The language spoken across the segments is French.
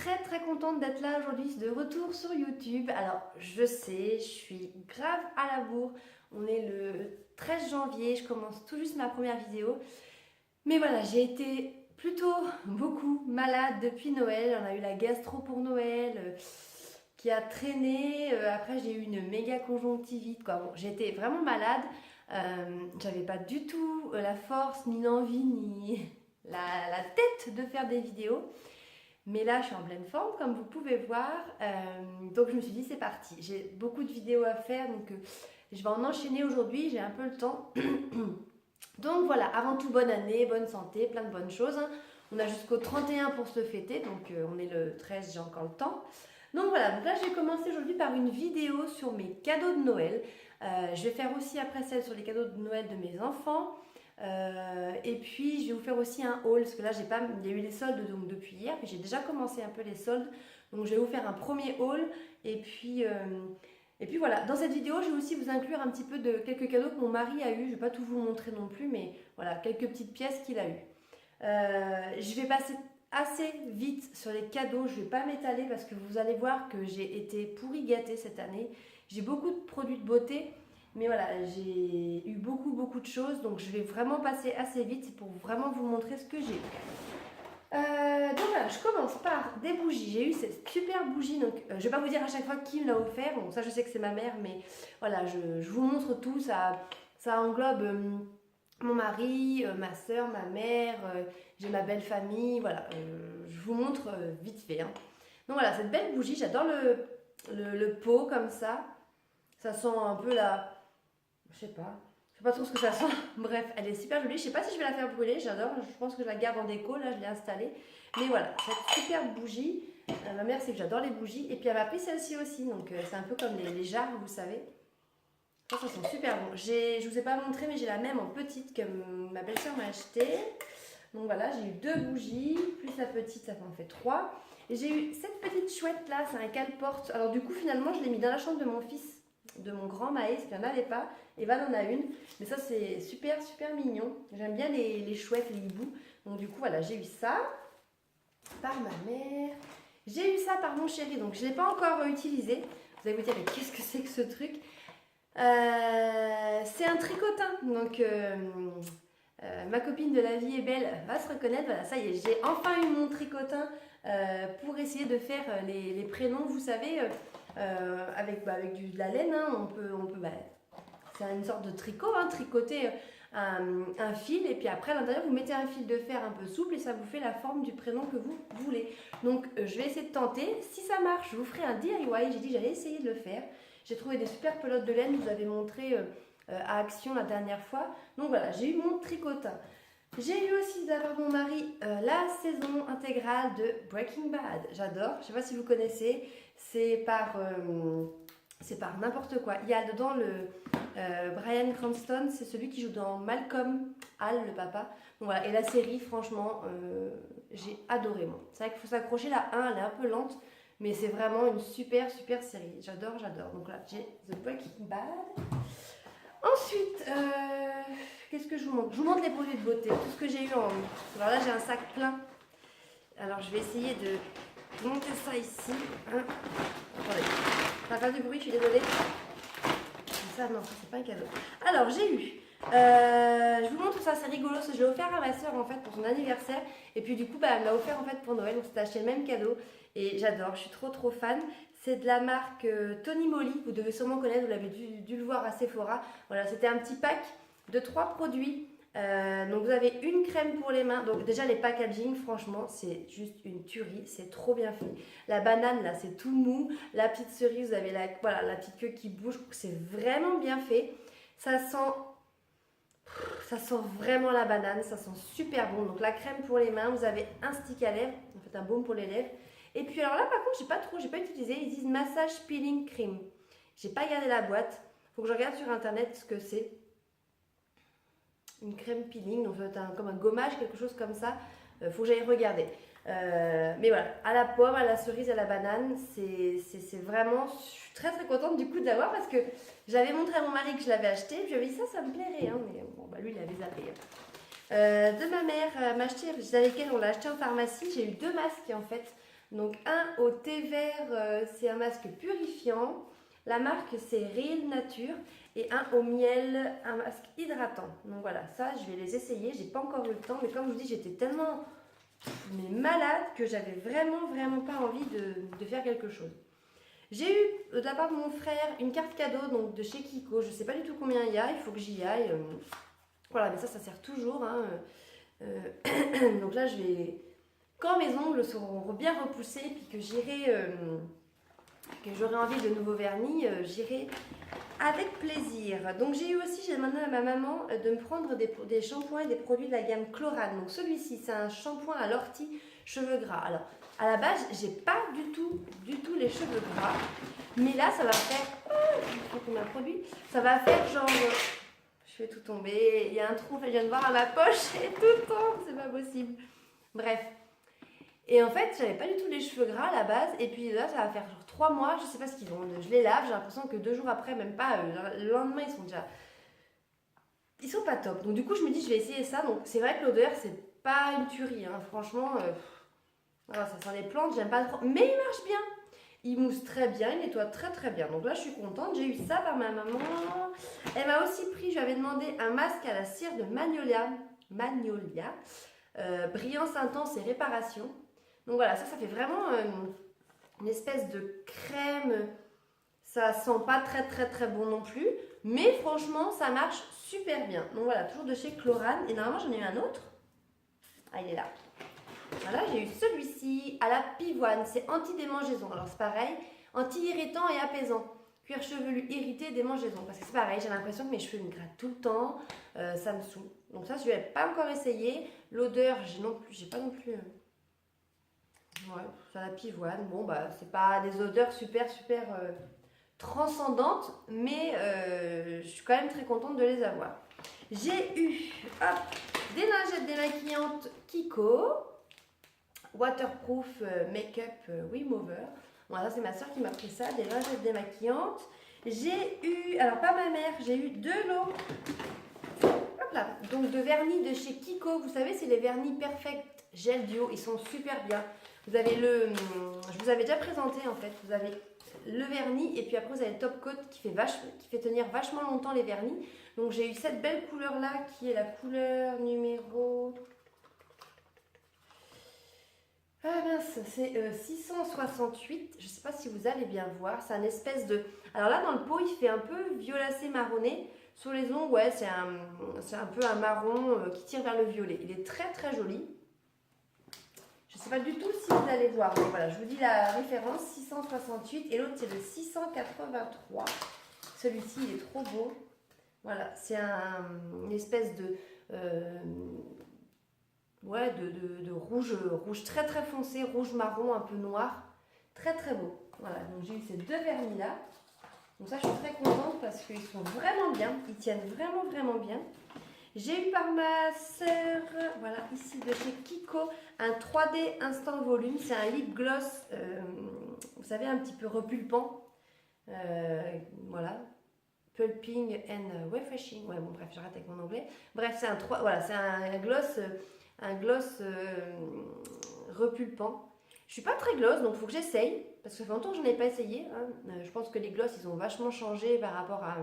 très contente d'être là aujourd'hui, de retour sur YouTube. Alors je sais, je suis grave à la bourre. On est le 13 janvier, je commence tout juste ma première vidéo. Mais voilà, j'ai été plutôt beaucoup malade depuis Noël. On a eu la gastro pour Noël qui a traîné. Après j'ai eu une méga conjonctivite, quoi. Bon, j'ai été vraiment malade. J'avais pas du tout la force, ni l'envie, ni la tête de faire des vidéos. Mais là, je suis en pleine forme, comme vous pouvez voir. Donc, je me suis dit, c'est parti. J'ai beaucoup de vidéos à faire, donc je vais en enchaîner aujourd'hui. J'ai un peu le temps. Donc, voilà, avant tout, bonne année, bonne santé, plein de bonnes choses, hein. On a jusqu'au 31 pour se fêter, donc on est le 13, j'ai encore le temps. Donc, voilà, donc là, j'ai commencé aujourd'hui par une vidéo sur mes cadeaux de Noël. Je vais faire aussi après celle sur les cadeaux de Noël de mes enfants. Et puis je vais vous faire aussi un haul parce que là il y a eu les soldes donc depuis hier, mais j'ai déjà commencé un peu les soldes, donc je vais vous faire un premier haul et puis voilà. Dans cette vidéo je vais aussi vous inclure un petit peu de quelques cadeaux que mon mari a eu. Je vais pas tout vous montrer non plus, mais voilà, quelques petites pièces qu'il a eu. Je vais passer assez vite sur les cadeaux, je vais pas m'étaler parce que vous allez voir que j'ai été pourri gâtée cette année. J'ai beaucoup de produits de beauté, mais voilà, j'ai eu beaucoup de choses, donc je vais vraiment passer assez vite pour vraiment vous montrer ce que j'ai eu. Donc voilà, je commence par des bougies. J'ai eu cette super bougie, donc je vais pas vous dire à chaque fois qui me l'a offert. Bon, ça je sais que c'est ma mère, mais voilà, je vous montre tout. Ça englobe mon mari, ma soeur, ma mère, j'ai ma belle famille, voilà. Je vous montre vite fait, hein. Donc voilà, cette belle bougie, j'adore le pot comme ça. Ça sent un peu je sais pas trop ce que ça sent. Bref, elle est super jolie. Je sais pas si je vais la faire brûler, j'adore. Je pense que je la garde en déco, là je l'ai installée. Mais voilà, cette superbe bougie. Ma mère sait que j'adore les bougies. Et puis elle m'a pris celle-ci aussi, donc c'est un peu comme les jarres, vous savez. Ça sent super bon. Je vous ai pas montré, mais j'ai la même en petite que ma belle-sœur m'a acheté. Donc voilà, j'ai eu deux bougies, plus la petite, ça en fait trois. Et j'ai eu cette petite chouette là, c'est un cale-porte. Alors du coup, finalement, je l'ai mis dans la chambre de mon fils, de mon grand Maïs, qui n'en avait pas. Evan en a une. Mais ça, c'est super mignon. J'aime bien les chouettes, les hiboux. Donc du coup, voilà, j'ai eu ça par ma mère. J'ai eu ça par mon chéri, donc je ne l'ai pas encore utilisé. Vous allez vous dire, mais qu'est-ce que c'est que ce truc? C'est un tricotin. Donc ma copine de La Vie est Belle va se reconnaître. Voilà, ça y est, j'ai enfin eu mon tricotin pour essayer de faire les prénoms, vous savez, avec de la laine, hein. C'est une sorte de tricot, hein, tricoter un fil, et puis après à l'intérieur vous mettez un fil de fer un peu souple et ça vous fait la forme du prénom que vous voulez. Donc je vais essayer de tenter. Si ça marche, je vous ferai un DIY. J'ai dit que j'allais essayer de le faire. J'ai trouvé des super pelotes de laine, je vous avais montré à Action la dernière fois. Donc voilà, j'ai eu mon tricotin. J'ai eu aussi de la part de mon mari la saison intégrale de Breaking Bad. J'adore, je ne sais pas si vous connaissez, c'est par n'importe quoi. Il y a dedans Bryan Cranston, c'est celui qui joue dans Malcolm, Hal, le papa. Donc voilà, et la série, franchement, j'ai adoré moi. C'est vrai qu'il faut s'accrocher, la 1, elle est un peu lente, mais c'est vraiment une super série. J'adore. Donc là, j'ai The Breaking Bad. Ensuite, qu'est-ce que je vous montre? Je vous montre les produits de beauté, tout ce que j'ai eu en... Alors là, j'ai un sac plein. Alors, je vais essayer de monter ça ici. Hein. Attendez, ça va faire du bruit, je suis désolée. Ça, non, ça c'est pas un cadeau. Alors, j'ai eu... je vous montre ça, c'est rigolo. Je l'ai offert à ma soeur en fait pour son anniversaire. Et puis du coup, elle me l'a offert en fait pour Noël. On s'est acheté le même cadeau. Et j'adore, je suis trop fan. C'est de la marque Tony Moly. Vous devez sûrement connaître, vous l'avez dû le voir à Sephora. Voilà, c'était un petit pack de 3 produits. Donc vous avez une crème pour les mains. Donc déjà les packaging, franchement, c'est juste une tuerie. C'est trop bien fait. La banane là, c'est tout mou. La petite cerise, vous avez la petite queue qui bouge. C'est vraiment bien fait. Ça sent vraiment la banane. Ça sent super bon. Donc la crème pour les mains, vous avez un stick à lèvres. En fait un baume pour les lèvres. Et puis alors là par contre j'ai pas utilisé, ils disent massage peeling cream. J'ai pas regardé la boîte, faut que je regarde sur internet ce que c'est. Une crème peeling, donc comme un gommage, quelque chose comme ça, faut que j'aille regarder. Mais voilà, à la pomme, à la cerise, à la banane, c'est vraiment, je suis très contente du coup de l'avoir parce que j'avais montré à mon mari que je l'avais acheté, puis j'avais dit ça me plairait, hein, mais bon bah lui il avait zappé. De ma mère, avec elle on l'a acheté en pharmacie, j'ai eu 2 masques en fait. Donc un au thé vert, c'est un masque purifiant. La marque c'est Real Nature. Et un au miel, un masque hydratant. Donc voilà, ça je vais les essayer. J'ai pas encore eu le temps, mais comme je vous dis, j'étais tellement malade que j'avais vraiment pas envie de faire quelque chose. J'ai eu de la part de mon frère une carte cadeau donc de chez Kiko. Je sais pas du tout combien il y a, il faut que j'y aille. Voilà, mais ça sert toujours. Hein. Donc là, je vais. Quand mes ongles seront bien repoussés, puis que que j'aurai envie de nouveaux vernis, j'irai avec plaisir. Donc j'ai eu aussi, j'ai demandé à ma maman de me prendre des shampoings et des produits de la gamme Chlorane. Donc celui-ci, c'est un shampoing à l'ortie cheveux gras. Alors à la base, j'ai pas du tout les cheveux gras, mais là ça va faire, je prends un produit, ça va faire genre, je fais tout tomber. Il y a un trou, je viens de voir à ma poche et tout tombe, c'est pas possible. Bref. Et en fait, j'avais pas du tout les cheveux gras à la base. Et puis là, ça va faire genre 3 mois, je sais pas ce qu'ils ont. Je les lave, j'ai l'impression que 2 jours après, même pas, le lendemain, ils sont déjà. Ils sont pas top. Donc du coup, je me dis, je vais essayer ça. Donc c'est vrai que l'odeur, c'est pas une tuerie. Hein. Franchement, voilà, ça sent les plantes, j'aime pas trop. Mais il marche bien. Il mousse très bien, il nettoie très bien. Donc là, je suis contente. J'ai eu ça par ma maman. Elle m'a aussi pris, je lui avais demandé un masque à la cire de Magnolia. Brillance intense et réparation. Donc voilà, ça fait vraiment une espèce de crème. Ça sent pas très bon non plus. Mais franchement, ça marche super bien. Donc voilà, toujours de chez Chlorane. Et normalement, j'en ai eu un autre. Ah, il est là. Voilà, j'ai eu celui-ci à la pivoine. C'est anti-démangeaison. Alors c'est pareil, anti-irritant et apaisant. Cuir chevelu irrité, démangeaison. Parce que c'est pareil, j'ai l'impression que mes cheveux me grattent tout le temps. Ça me saoule. Donc ça, je ne vais pas encore essayer. L'odeur, j'ai pas non plus... Ouais, ça la pivoine. Bon, bah, c'est pas des odeurs super transcendantes, mais je suis quand même très contente de les avoir. J'ai eu des lingettes démaquillantes Kiko, waterproof make-up remover. Voilà, c'est ma soeur qui m'a pris ça, des lingettes démaquillantes. J'ai eu, alors pas ma mère, j'ai eu 2 lots. Hop là, donc de vernis de chez Kiko. Vous savez, c'est les vernis Perfect Gel Duo. Ils sont super bien. Vous avez je vous avais déjà présenté en fait, vous avez le vernis et puis après vous avez le top coat qui fait tenir vachement longtemps les vernis. Donc j'ai eu cette belle couleur là qui est la couleur numéro... Ah mince, c'est 668, je ne sais pas si vous allez bien voir, c'est un espèce de... Alors là dans le pot il fait un peu violacé marronné, sur les ongles ouais c'est un peu un marron qui tire vers le violet, il est très joli. Je ne sais pas du tout si vous allez voir, mais voilà, je vous dis la référence, 668 et l'autre c'est le 683. Celui-ci il est trop beau. Voilà, c'est une espèce de, de rouge très foncé, rouge marron un peu noir. Très beau. Voilà, donc j'ai eu ces 2 vernis là. Donc ça je suis très contente parce qu'ils sont vraiment bien, ils tiennent vraiment bien. J'ai eu par ma sœur, voilà, ici de chez Kiko, un 3D Instant Volume. C'est un lip gloss, vous savez, un petit peu repulpant. Voilà. Pulping and refreshing. Ouais, bon, bref, j'arrête avec mon anglais. Bref, c'est un gloss repulpant. Je suis pas très gloss, donc il faut que j'essaye. Parce que ça fait longtemps que je n'ai pas essayé. Hein. Je pense que les gloss, ils ont vachement changé par rapport à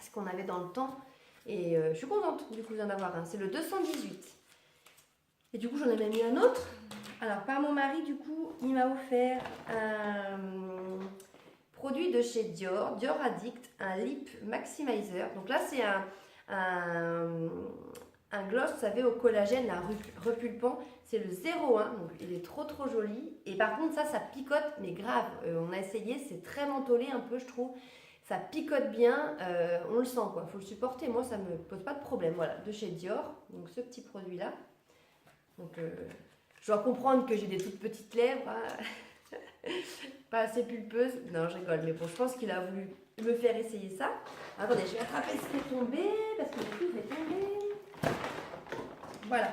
ce qu'on avait dans le temps. Et je suis contente du coup d'en avoir un. C'est le 218. Et du coup, j'en ai même eu un autre. Alors, par mon mari, du coup, il m'a offert un produit de chez Dior Addict, un lip maximizer. Donc là, c'est un gloss, vous savez, au collagène, un repulpant. C'est le 01, donc il est trop joli. Et par contre, ça picote, mais grave. On a essayé, c'est très mentholé un peu, je trouve. Ça picote bien, on le sent quoi, il faut le supporter. Moi, ça ne me pose pas de problème. Voilà, de chez Dior, donc ce petit produit-là. Donc, je dois comprendre que j'ai des toutes petites lèvres, hein. Pas assez pulpeuses. Non, je rigole, mais bon, je pense qu'il a voulu me faire essayer ça. Attendez, je vais attraper ce qui est tombé, parce que le tout est tombé. Voilà.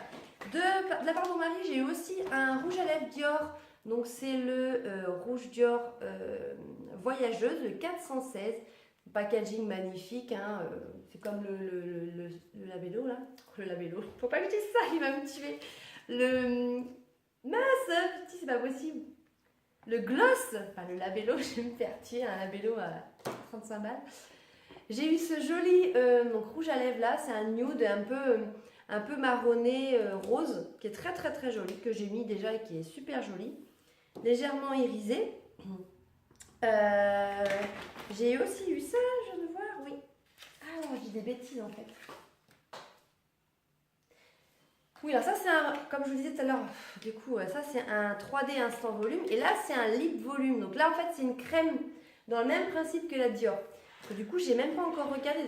De la part de mon mari, j'ai eu aussi un rouge à lèvres Dior. Donc, c'est le rouge Dior voyageuse, le 416. Packaging magnifique, hein. C'est comme le labello là. Le labello, faut pas que je dise ça, il va me tuer. mince, petit, c'est pas possible. Le gloss, enfin le labello, je vais me faire tuer un labello à 35 balles. J'ai eu ce joli donc rouge à lèvres là, c'est un nude un peu marronné rose qui est très très très joli, que j'ai mis déjà et qui est super joli. Légèrement irisé. J'ai aussi eu ça, je viens de voir, oui. Ah non, je dis des bêtises en fait. Oui, alors ça c'est un, comme je vous disais tout à l'heure, du coup, ça c'est un 3D instant volume. Et là c'est un lip volume. Donc là en fait c'est une crème dans le même principe que la Dior. Parce que du coup j'ai même pas encore regardé.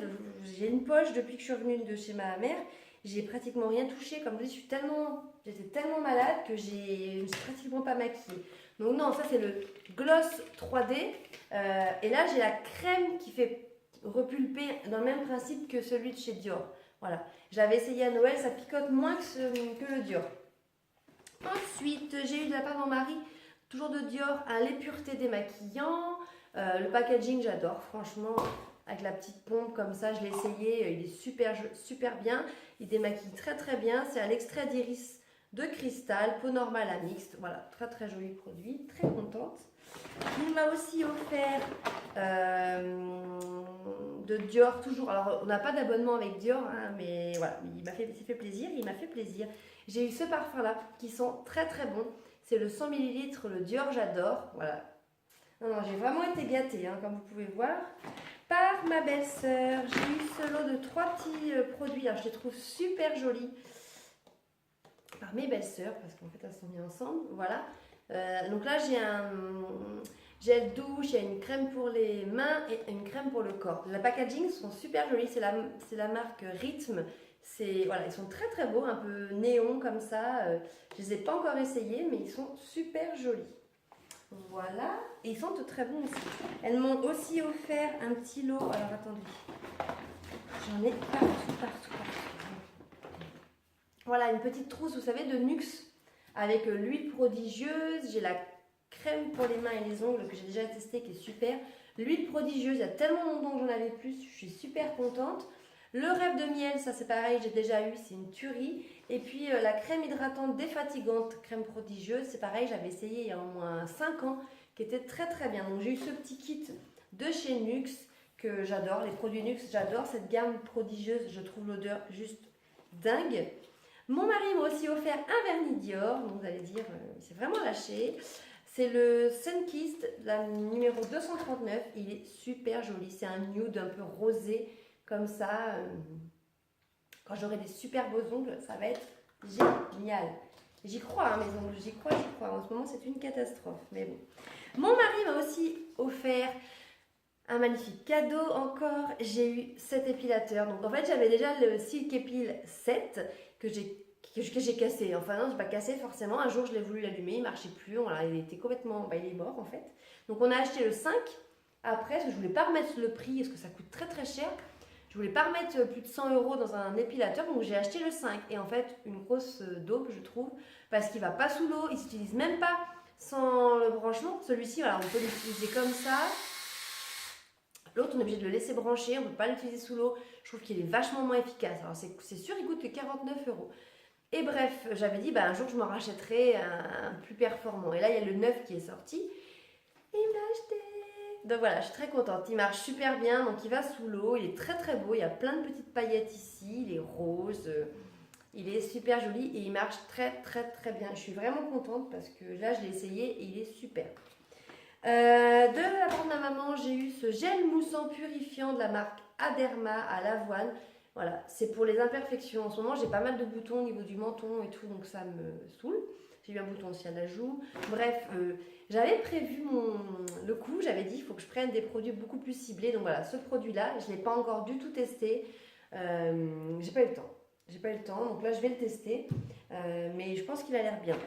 J'ai une poche depuis que je suis revenue de chez ma mère. J'ai pratiquement rien touché. Comme je dis, j'étais tellement malade que je me suis pratiquement pas maquillée. Donc non, ça c'est le gloss 3D. Et là j'ai la crème qui fait repulper dans le même principe que celui de chez Dior. Voilà. Je l'avais essayé à Noël, ça picote moins que le Dior. Ensuite, j'ai eu de la part de mon mari, toujours de Dior, un lait pureté démaquillant. Le packaging, j'adore, franchement, avec la petite pompe comme ça, je l'ai essayé, il est super, super bien. Il démaquille très très bien. C'est à l'extrait d'iris de cristal, peau normale à mixte. Voilà, très très joli produit, très contente. Il m'a aussi offert de Dior, toujours. Alors, on n'a pas d'abonnement avec Dior, hein, mais voilà, il fait plaisir. Il m'a fait plaisir. J'ai eu ce parfum-là, qui sent très très bon. C'est le 100 ml, le Dior J'adore. Voilà. Non, non, j'ai vraiment été gâtée, hein, comme vous pouvez voir. Par ma belle-sœur, j'ai eu ce lot de 3 petits produits. Alors, je les trouve super jolis. Par mes belles-sœurs, parce qu'en fait, elles sont mises ensemble. Voilà. Donc là, j'ai un gel douche, il y a une crème pour les mains et une crème pour le corps. Le packaging sont super jolis, c'est la marque Rhythm. Voilà, ils sont très très beaux, un peu néon comme ça. Je les ai pas encore essayés, mais ils sont super jolis. Voilà, et ils sentent très bons aussi. Elles m'ont aussi offert un petit lot. Alors attendez, j'en ai partout. Voilà, une petite trousse, vous savez, de Nuxe avec l'huile prodigieuse. J'ai la crème pour les mains et les ongles que j'ai déjà testé qui est super. L'huile prodigieuse, il y a tellement longtemps que j'en avais plus, je suis super contente. Le rêve de miel, ça c'est pareil, j'ai déjà eu, c'est une tuerie. Et puis la crème hydratante défatigante, crème prodigieuse, c'est pareil, j'avais essayé il y a au moins 5 ans, qui était très très bien. Donc j'ai eu ce petit kit de chez Nuxe que j'adore, les produits Nuxe, j'adore cette gamme prodigieuse, je trouve l'odeur juste dingue. Mon mari m'a aussi offert un vernis Dior, donc vous allez dire, il s'est vraiment lâché. C'est le Sunkissed, la numéro 239, il est super joli, c'est un nude un peu rosé, comme ça. Quand j'aurai des super beaux ongles, ça va être génial. J'y crois, hein, mes ongles, j'y crois. En ce moment, c'est une catastrophe, mais bon. Mon mari m'a aussi offert un magnifique cadeau encore. J'ai eu cet épilateur. Donc en fait, j'avais déjà le Silk Epil 7 que j'ai cassé. Enfin non, je n'ai pas cassé forcément. Un jour, je l'ai voulu l'allumer, il ne marchait plus. Il était complètement... il est mort en fait. Donc on a acheté le 5 après, parce que je ne voulais pas remettre le prix, parce que ça coûte très très cher. Je voulais pas remettre plus de 100 € dans un épilateur, donc j'ai acheté le 5. Et en fait, une grosse daube, je trouve, parce qu'il ne va pas sous l'eau, il ne s'utilise même pas sans le branchement. Celui-ci, voilà, on peut l'utiliser comme ça. L'autre, on est obligé de le laisser brancher, on ne peut pas l'utiliser sous l'eau. Je trouve qu'il est vachement moins efficace. Alors c'est sûr, il coûte que 49 €. Et bref, j'avais dit, un jour, je m'en rachèterai un plus performant. Et là, il y a le 9 qui est sorti. Et il me l'a acheté. Donc voilà, je suis très contente. Il marche super bien, donc il va sous l'eau. Il est très très beau. Il y a plein de petites paillettes ici. Il est rose. Il est super joli et il marche très très très bien. Je suis vraiment contente parce que là, je l'ai essayé et il est super. De la part de ma maman, j'ai eu ce gel moussant purifiant de la marque Aderma à l'avoine. Voilà, c'est pour les imperfections. En ce moment, j'ai pas mal de boutons au niveau du menton et tout, donc ça me saoule. J'ai eu un bouton aussi à la joue. Bref, j'avais prévu le coup. J'avais dit il faut que je prenne des produits beaucoup plus ciblés. Donc voilà, ce produit-là, je ne l'ai pas encore du tout testé. J'ai pas eu le temps. Donc là, je vais le tester. Mais je pense qu'il a l'air bien.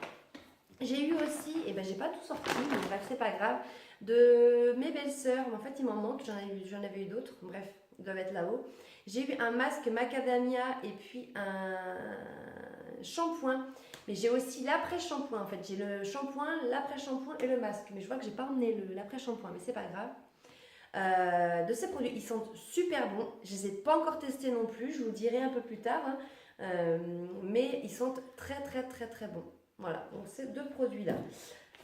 J'ai eu aussi, et j'ai pas tout sorti, mais bref, c'est pas grave, de mes belles-sœurs. En fait, il m'en manque, j'en avais eu d'autres. Bref, ils doivent être là-haut. J'ai eu un masque macadamia et puis un shampoing. Mais j'ai aussi l'après-shampoing en fait. J'ai le shampoing, l'après-shampoing et le masque. Mais je vois que j'ai pas emmené l'après-shampoing, mais c'est pas grave. De ces produits, ils sentent super bons. Je les ai pas encore testés non plus, je vous dirai un peu plus tard. Mais ils sentent très très très très bons. Voilà, donc ces deux produits-là.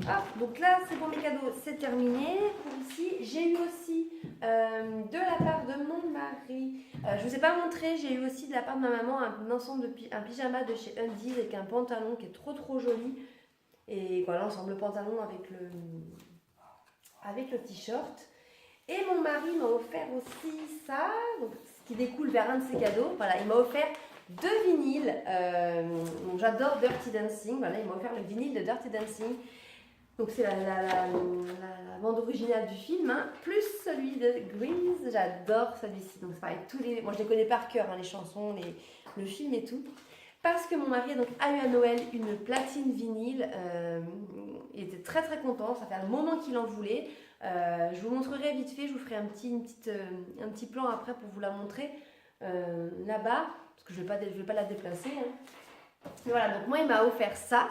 Hop, donc là, c'est pour mes cadeaux, c'est terminé. Pour ici, j'ai eu aussi de la part de mon mari, je ne vous ai pas montré, j'ai eu aussi de la part de ma maman un ensemble un pyjama de chez Undies avec un pantalon qui est trop joli. Et voilà, l'ensemble pantalon avec le t-shirt. Et mon mari m'a offert aussi ça, donc, ce qui découle vers un de ses cadeaux. Voilà, il m'a offert 2 vinyles. Donc j'adore Dirty Dancing. Voilà, il m'a offert le vinyle de Dirty Dancing. Donc c'est la bande originale du film, hein, plus celui de Grease. J'adore celui-ci. Donc c'est pareil, moi je les connais par cœur, hein, les chansons, le film et tout. Parce que mon mari donc, a eu à Noël une platine vinyle. Il était très content, ça fait un moment qu'il en voulait. Je vous montrerai vite fait, je vous ferai un petit plan après pour vous la montrer là-bas, parce que je ne vais pas la déplacer. Hein. Et voilà, donc moi il m'a offert ça.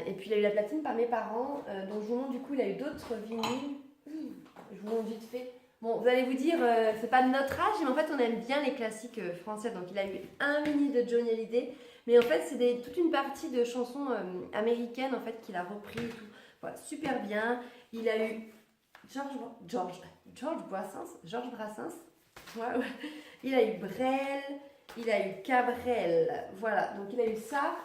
Et puis il a eu la platine par mes parents. Donc je vous montre, du coup il a eu d'autres vinyles. Je vous montre vite fait. Bon, vous allez vous dire, c'est pas de notre âge, mais en fait on aime bien les classiques français. Donc il a eu un vinyle de Johnny Hallyday, mais en fait c'est toute une partie de chansons américaines en fait qu'il a repris et tout. Voilà, super bien. Il a eu Georges Brassens. Ouais. Il a eu Brel, il a eu Cabrel. Voilà, donc il a eu ça.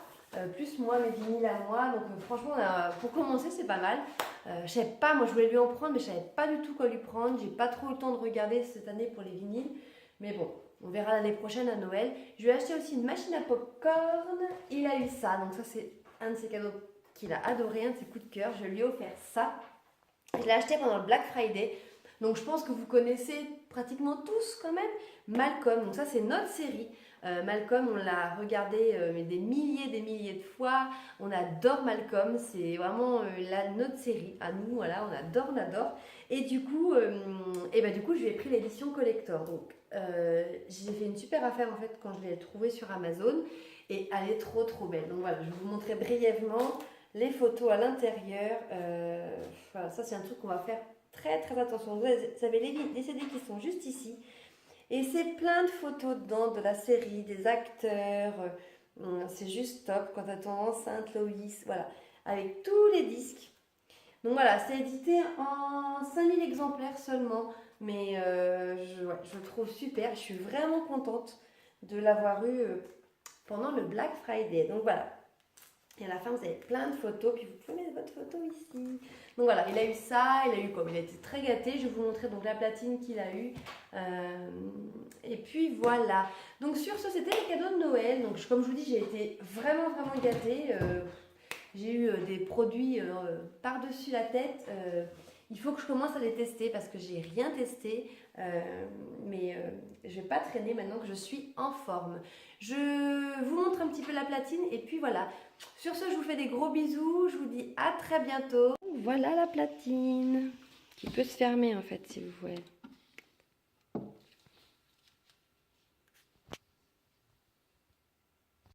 Plus moi, mes vinyles à moi. Donc franchement, pour commencer, c'est pas mal. Je savais pas, moi je voulais lui en prendre, mais je savais pas du tout quoi lui prendre. J'ai pas trop le temps de regarder cette année pour les vinyles. Mais bon, on verra l'année prochaine à Noël. Je lui ai acheté aussi une machine à popcorn. Il a eu ça. Donc ça, c'est un de ses cadeaux qu'il a adoré, un de ses coups de cœur. Je lui ai offert ça. Je l'ai acheté pendant le Black Friday. Donc je pense que vous connaissez pratiquement tous quand même Malcolm. Donc ça, c'est notre série. Malcolm, on l'a regardé mais des milliers de fois. On adore Malcolm, c'est vraiment notre série à nous, voilà, on adore. Et du coup, je lui ai pris l'édition collector. Donc j'ai fait une super affaire en fait quand je l'ai trouvée sur Amazon et elle est trop belle. Donc voilà, je vais vous montrer brièvement les photos à l'intérieur. Voilà, ça c'est un truc qu'on va faire très attention. Vous avez les CD qui sont juste ici. Et c'est plein de photos dedans de la série, des acteurs. C'est juste top quand elles sont enceintes, Loïs, voilà, avec tous les disques. Donc voilà, c'est édité en 5000 exemplaires seulement. Mais je le trouve super. Je suis vraiment contente de l'avoir eu pendant le Black Friday. Donc voilà. Et à la fin, vous avez plein de photos, puis vous pouvez mettre votre photo ici. Donc voilà, il a eu ça, il a eu comme il a été très gâté. Je vais vous montrer donc la platine qu'il a eue. Et puis voilà. Donc sur ce, c'était les cadeaux de Noël. Donc comme je vous dis, j'ai été vraiment gâtée. J'ai eu des produits par-dessus la tête. Il faut que je commence à les tester parce que j'ai rien testé. Mais je vais pas traîner maintenant que je suis en forme. Je vous montre un petit peu la platine et puis voilà. Sur ce, je vous fais des gros bisous. Je vous dis à très bientôt. Voilà la platine qui peut se fermer en fait si vous voulez.